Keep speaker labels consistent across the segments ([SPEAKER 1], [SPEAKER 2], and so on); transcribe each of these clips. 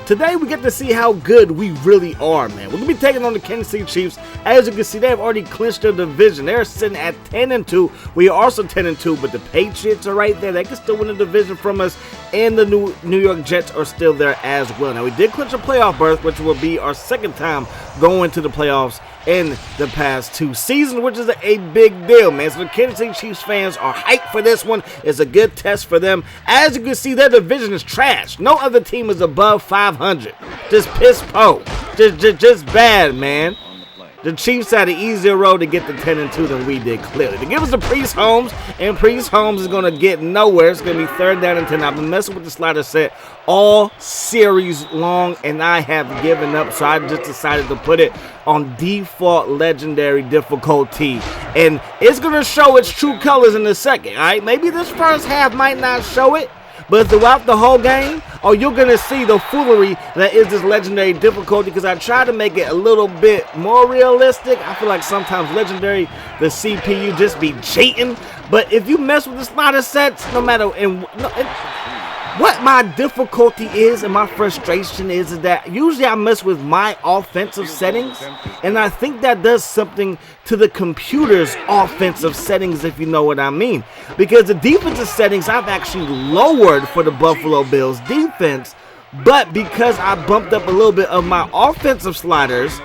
[SPEAKER 1] today we get to see how good we really are, man. We're going to be taking on the Kansas City Chiefs. As you can see, they have already clinched their division. They're sitting at 10-2. We are also 10-2, but the Patriots are right there. They can still win the division from us, and the New York Jets are still there as well. Now, we did clinch a playoff berth, which will be our second time going to the playoffs in the past 2 seasons, which is a big deal, man. So the Kansas City Chiefs fans are hyped for this one. It's a good test for them. As you can see, their division is trash. No other team is above 500. Just piss po. Just bad, man. The Chiefs had an easier road to get to 10-2 than we did, clearly. They give us to Priest Holmes, and Priest Holmes is going to get nowhere. It's going to be 3rd down and 10. I've been messing with the slider set all series long, and I have given up, so I just decided to put it on default legendary difficulty. And it's going to show its true colors in a second, all right? Maybe this first half might not show it, but throughout the whole game, you're going to see the foolery that is this legendary difficulty, because I try to make it a little bit more realistic. I feel like sometimes legendary, the CPU just be cheating. But if you mess with the slider sets, no matter what my difficulty is and my frustration is that usually I mess with my offensive settings, and I think that does something to the computer's offensive settings, if you know what I mean. Because the defensive settings I've actually lowered for the Buffalo Bills defense, but because I bumped up a little bit of my offensive sliders,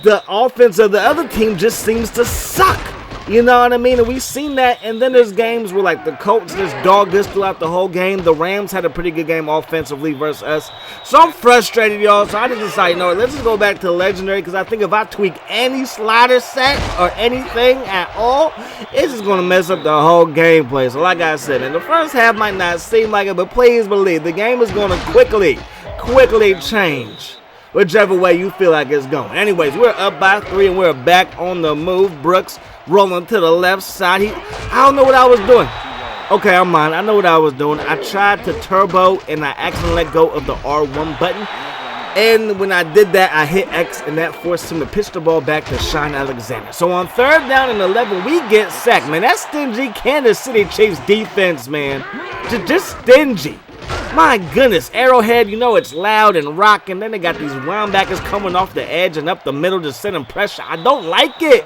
[SPEAKER 1] the offense of the other team just seems to suck. You know what I mean? And we've seen that. And then there's games where, like, the Colts just dogged us throughout the whole game. The Rams had a pretty good game offensively versus us. So I'm frustrated, y'all. So I just decided, you know what, let's just go back to legendary, because I think if I tweak any slider set or anything at all, it's just going to mess up the whole gameplay. So like I said, in the first half might not seem like it, but please believe the game is going to quickly change whichever way you feel like it's going. Anyways, we're up by 3 and we're back on the move. Brooks rolling to the left side. I don't know what I was doing. Okay, I'm on. I know what I was doing. I tried to turbo and I accidentally let go of the R1 button. And when I did that, I hit X, and that forced him to pitch the ball back to Shine Alexander. So on 3rd down and 11, we get sacked, man. That's stingy Kansas City Chiefs defense, man. Just stingy. My goodness, Arrowhead, you know it's loud and rocking. Then they got these linebackers coming off the edge and up the middle, just sending pressure. I don't like it.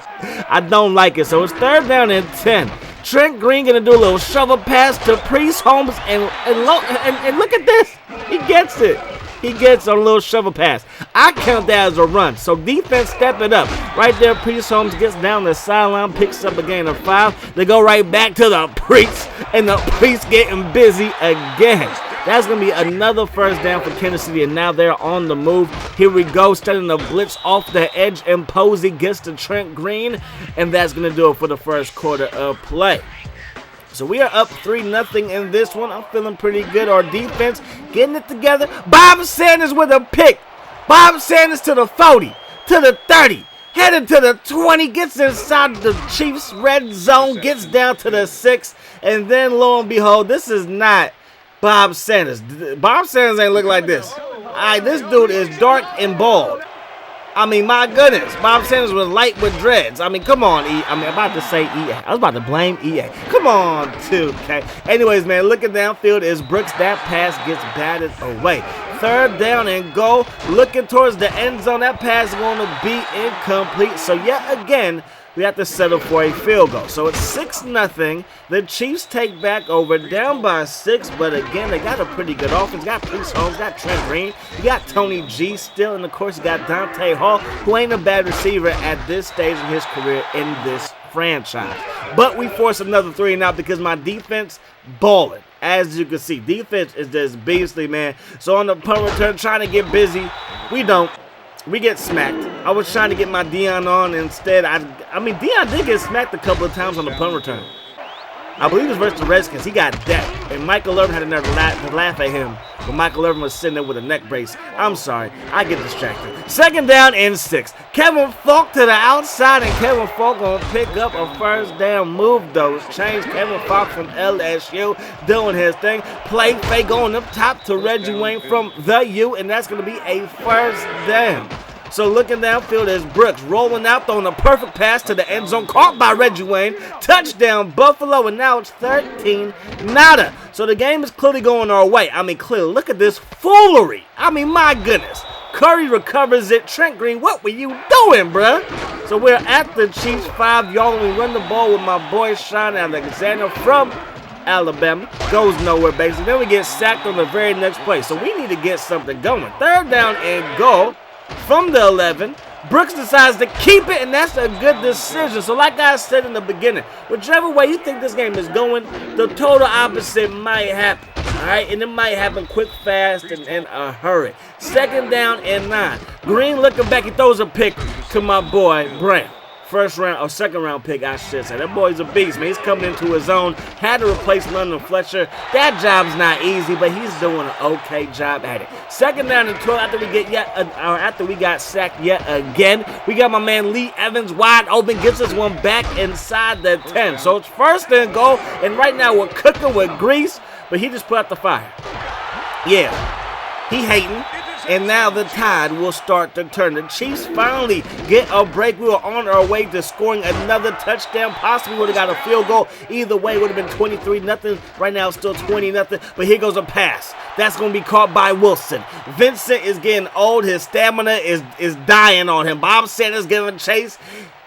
[SPEAKER 1] So it's 3rd down and 10. Trent Green gonna do a little shovel pass to Priest Holmes, and look at this. He gets it. He gets on a little shovel pass. I count that as a run. So defense, step it up. Right there, Priest Holmes gets down the sideline, picks up a gain of 5. They go right back to the Priest, and the Priest getting busy again. That's going to be another 1st down for Kansas City, and now they're on the move. Here we go, starting the blitz off the edge, and Posey gets to Trent Green, and that's going to do it for the first quarter of play. So we are up 3-0 in this one. I'm feeling pretty good. Our defense getting it together. Bob Sanders with a pick. Bob Sanders to the 40, to the 30, headed to the 20, gets inside the Chiefs' red zone, gets down to the 6, and then lo and behold, this is not Bob Sanders. Bob Sanders ain't look like this. Alright, this dude is dark and bald. I mean, my goodness. Bob Sanders was light with dreads. I mean, come on, EA. I'm about to say EA. I was about to blame EA. Come on, 2K. Anyways, man, looking downfield is Brooks. That pass gets batted away. 3rd down and goal. Looking towards the end zone. That pass is going to be incomplete. So, yet again, we have to settle for a field goal. So it's 6-0. The Chiefs take back over, down by 6. But again, they got a pretty good offense. Got Priest Holmes, got Trent Green. You got Tony G still. And of course, you got Dante Hall, who ain't a bad receiver at this stage in his career in this franchise. But we force another 3 and out because my defense balling. As you can see, defense is just beastly, man. So on the punt return, trying to get busy. We don't. We get smacked. I was trying to get my Dion on instead. I mean, Dion did get smacked a couple of times on the punt return. I believe it was versus the Redskins. He got decked, and Michael Irvin had another laugh at him, but Michael Irvin was sitting there with a neck brace. I'm sorry. I get distracted. 2nd down and 6. Kevin Falk to the outside, and Kevin Falk going to pick up a 1st down move, though. It's changed. Kevin Falk from LSU doing his thing. Play fake going up top to Reggie Wayne from the U, and that's going to be a 1st down. So looking downfield is Brooks rolling out, throwing a perfect pass to the end zone, caught by Reggie Wayne. Touchdown Buffalo, and now it's 13-0. So the game is clearly going our way. I mean, clearly, look at this foolery. I mean, my goodness. Curry recovers it. Trent Green, what were you doing, bruh? So we're at the Chiefs 5. Y'all, we run the ball with my boy Sean Alexander from Alabama. Goes nowhere, basically. Then we get sacked on the very next play. So we need to get something going. 3rd down and goal from the 11. Brooks decides to keep it, and that's a good decision. So like I said in the beginning, whichever way you think this game is going, the total opposite might happen. All right, and it might happen quick, fast, and in a hurry. 2nd down and 9. Green looking back, he throws a pick to my boy Brown. 2nd round pick, I should say. That boy's a beast, man. He's coming into his own. Had to replace London Fletcher. That job's not easy, but he's doing an okay job at it. 2nd down and 12 after we got sacked yet again. We got my man Lee Evans wide open, gets us one back inside the 10. So it's 1st and goal, and right now we're cooking with grease, but he just put out the fire. Yeah, he hating. And now the tide will start to turn. The Chiefs finally get a break. We were on our way to scoring another touchdown. Possibly would have got a field goal. Either way, it would have been 23-0. Right now, it's still 20-0. But here goes a pass. That's going to be caught by Wilson. Vincent is getting old. His stamina is dying on him. Bob Sanders giving chase.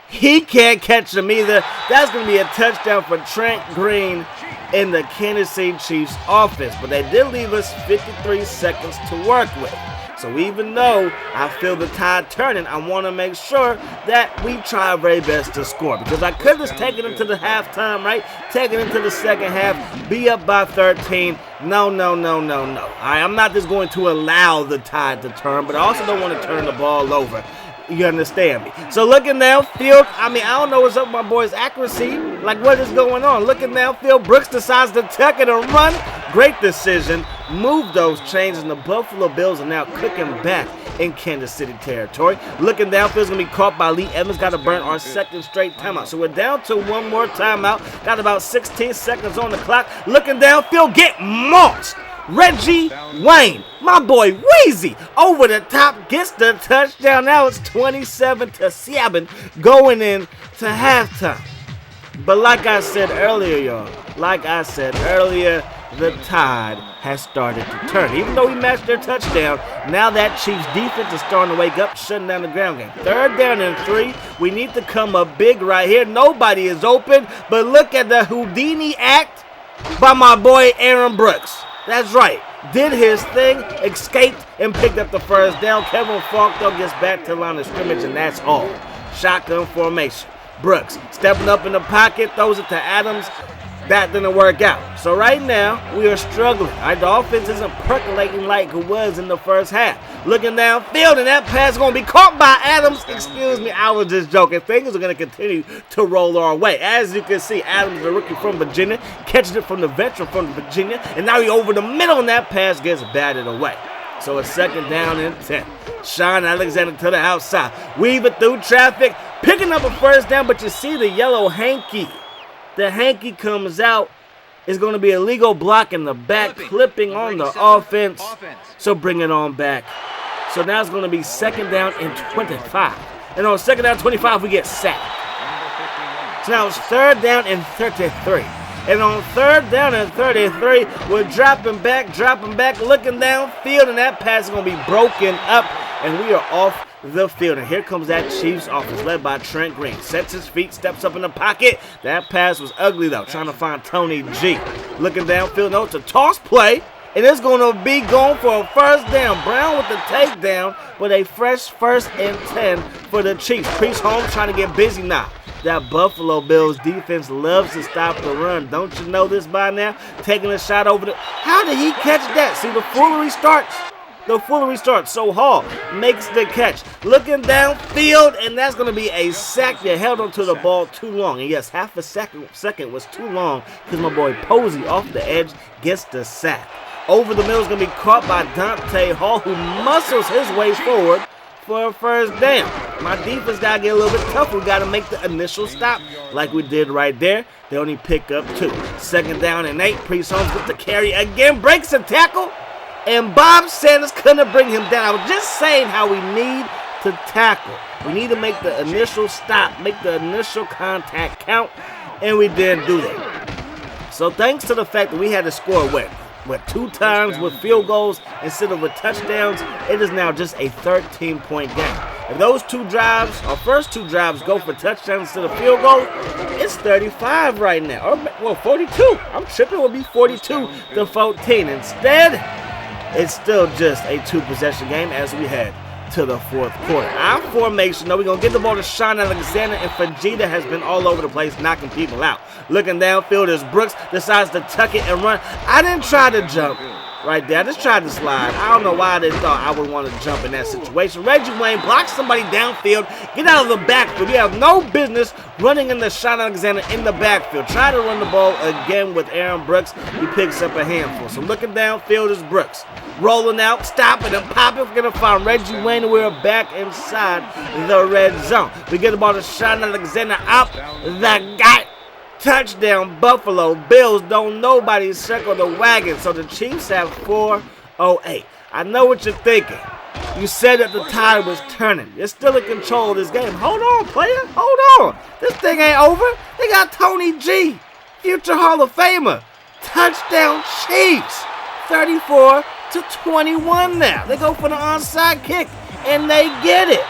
[SPEAKER 1] He can't catch him either. That's going to be a touchdown for Trent Green in the Kansas City Chiefs offense. But they did leave us 53 seconds to work with. So even though I feel the tide turning, I want to make sure that we try our very best to score. Because I could have taken it to the halftime, right? Taken it to the 2nd half, be up by 13. No. All right, I'm not just going to allow the tide to turn, but I also don't want to turn the ball over. You understand me? So looking downfield, I mean, I don't know what's up with my boy's accuracy. Like, what is going on? Looking downfield, Brooks decides to tuck it and run. Great decision. Move those chains, and the Buffalo Bills are now cooking back in Kansas City territory. Looking downfield is going to be caught by Lee Evans. Got to burn our 2nd straight timeout. So we're down to one more timeout. Got about 16 seconds on the clock. Looking downfield, get mossed. Reggie Wayne, my boy Weezy, over the top, gets the touchdown. Now it's 27-7 going in to halftime. But like I said earlier, y'all, the tide has started to turn. Even though we matched their touchdown, now that Chiefs defense is starting to wake up, shutting down the ground game. 3rd down and 3. We need to come up big right here. Nobody is open, but look at the Houdini act by my boy Aaron Brooks. That's right. Did his thing, escaped, and picked up the 1st down. Kevin Falk, though, gets back to the line of scrimmage, and that's all. Shotgun formation. Brooks stepping up in the pocket, throws it to Adams. That didn't work out. So right now, we are struggling. The offense isn't percolating like it was in the 1st half. Looking downfield, and that pass is going to be caught by Adams. Excuse me, I was just joking. Things are going to continue to roll our way. As you can see, Adams, the rookie from Virginia, catches it from the veteran from Virginia, and now he over the middle, and that pass gets batted away. So it's 2nd down and 10. Sean Alexander to the outside. Weaving through traffic, picking up a 1st down, but you see the yellow hanky. The hanky comes out. It's going to be a legal block in the back, clipping on the offense. So bring it on back. So now it's going to be 2nd down and 25. And on 2nd down and 25, we get sacked. So now it's 3rd down and 33. And on 3rd down and 33, we're dropping back, looking downfield, and that pass is going to be broken up, and we are off the field. And here comes that Chiefs offense led by Trent Green. Sets his feet, steps up in the pocket. That pass was ugly, though, trying to find Tony G. Looking downfield, no, it's a toss play, and it's going to be going for a 1st down. Brown with the takedown with a fresh 1st and 10 for the Chiefs. Priest Holmes trying to get busy now. That Buffalo Bills defense loves to stop the run. Don't you know this by now? Taking a shot over the... How did he catch that? See, the foolery starts. So Hall makes the catch. Looking downfield, and that's going to be a sack. They held onto the ball too long. And yes, half a second was too long because my boy Posey off the edge gets the sack. Over the middle is going to be caught by Dante Hall, who muscles his way forward for a 1st down. My defense got to get a little bit tougher. We got to make the initial stop like we did right there. They only pick up 2. 2nd down and 8. Priest Holmes with the carry again. Breaks a tackle. And Bob Sanders couldn't bring him down. I was just saying how we need to tackle. We need to make the initial stop, make the initial contact count, and we didn't do that. So thanks to the fact that we had to score what 2 times with field goals instead of with touchdowns, it is now just a 13-point game. If those 2 drives, our first 2 drives, go for touchdowns instead of field goals, it's 35 right now. Or, well, 42. I'm tripping. It would be 42 to 14. Instead, it's still just a 2-possession game as we head to the 4th quarter. Our formation, we're going to get the ball to Sean Alexander, and Fajita has been all over the place knocking people out. Looking downfield as Brooks decides to tuck it and run. I didn't try to jump right there. I just tried to slide. I don't know why they thought I would want to jump in that situation. Reggie Wayne blocks somebody downfield. Get out of the backfield. You have no business running into Sean Alexander in the backfield. Try to run the ball again with Aaron Brooks. He picks up a handful. So looking downfield is Brooks. Rolling out, stopping and popping. We're going to find Reggie Wayne, and we're back inside the red zone. We get the ball to Sean Alexander up the gut. Touchdown, Buffalo Bills. Don't nobody circle the wagon. So the Chiefs have 4-0-8. I know what you're thinking. You said that the tide was turning. You're still in control of this game. Hold on, player. Hold on. This thing ain't over. They got Tony G, future Hall of Famer. Touchdown Chiefs. 34-21 now. They go for the onside kick, and they get it.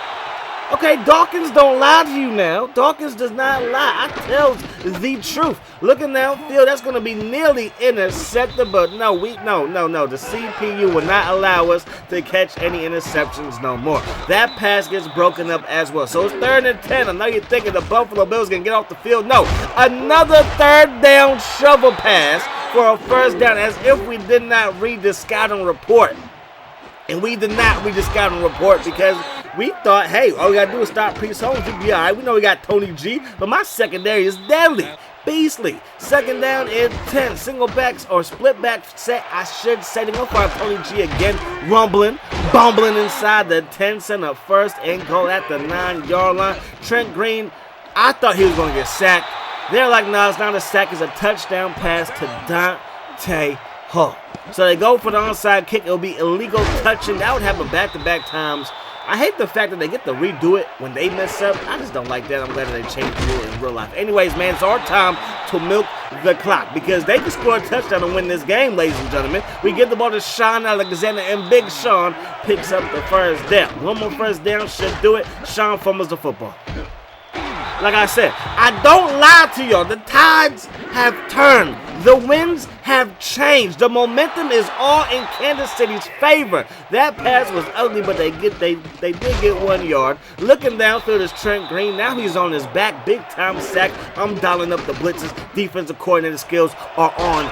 [SPEAKER 1] Okay, Dawkins don't lie to you now. Dawkins does not lie. I tell the truth. Looking downfield, that's going to be nearly intercepted, but no. The CPU will not allow us to catch any interceptions no more. That pass gets broken up as well. So it's 3rd and 10. I know you're thinking the Buffalo Bills can get off the field. No, another 3rd down shovel pass for a 1st down, as if we did not read the scouting report. And we did not read the scouting report because we thought, hey, all we got to do is stop Priest Holmes. We'll be all right. We know we got Tony G, but my secondary is deadly. Beastly. 2nd down and 10. Single backs or split back set, I should say. They're going to find Tony G again. Rumbling, bumbling inside the 10. Send a 1st and goal at the 9-yard line. Trent Green, I thought he was going to get sacked. They're like, nah, it's not a sack. It's a touchdown pass to Dante Hall. So they go for the onside kick. It'll be illegal touching. That would happen back-to-back times. I hate the fact that they get to redo it when they mess up. I just don't like that. I'm glad that they changed the rule in real life. Anyways, man, it's our time to milk the clock because they can score a touchdown and win this game, ladies and gentlemen. We get the ball to Sean Alexander, and Big Sean picks up the 1st down. One more 1st down should do it. Sean fumbles the football. Like I said, I don't lie to y'all. The tides have turned. The winds have changed. The momentum is all in Kansas City's favor. That pass was ugly, but they did get 1 yard. Looking downfield is Trent Green. Now he's on his back. Big time sack. I'm dialing up the blitzes. Defensive coordinator skills are on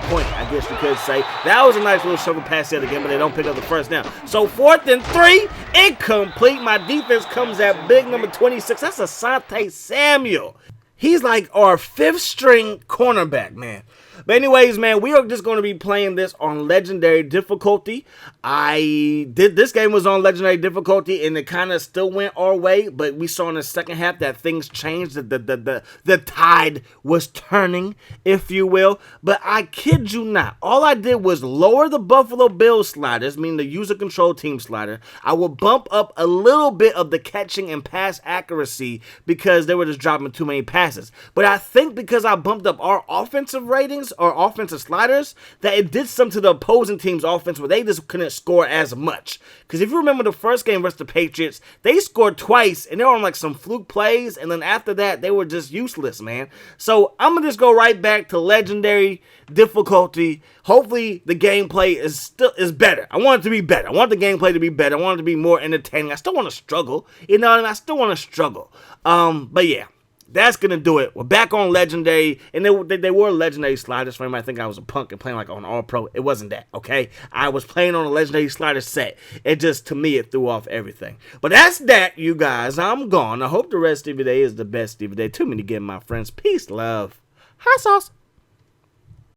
[SPEAKER 1] point, I guess you could say. That was a nice little shovel pass yet again, but they don't pick up the 1st down. So 4th and 3, incomplete. My defense comes at big number 26. That's Asante Samuel. He's like our 5th string cornerback, man. But anyways, man, we are just going to be playing this on legendary difficulty. This game was on legendary difficulty, and it kind of still went our way. But we saw in the second half that things changed. The tide was turning, if you will. But I kid you not, all I did was lower the Buffalo Bills sliders, meaning the user control team slider. I will bump up a little bit of the catching and pass accuracy because they were just dropping too many passes. But I think because I bumped up our offensive ratings or offensive sliders, that it did something to the opposing team's offense where they just couldn't score as much. Because if you remember the first game versus the Patriots, they scored twice and they were on like some fluke plays, and then after that they were just useless, man. So I'm gonna just go right back to legendary difficulty. Hopefully the gameplay is better. I want it to be better. I want the gameplay to be better. I want it to be more entertaining. I still want to struggle, you know what I mean? I still want to struggle. But yeah. That's going to do it. We're back on Legendary, and they were Legendary sliders for him. I think I was a punk and playing like on All-Pro. It wasn't that, okay? I was playing on a Legendary slider set. It just, to me, it threw off everything. But that's that, you guys. I'm gone. I hope the rest of your day is the best of your day. Too many again, my friends. Peace, love. Hot sauce.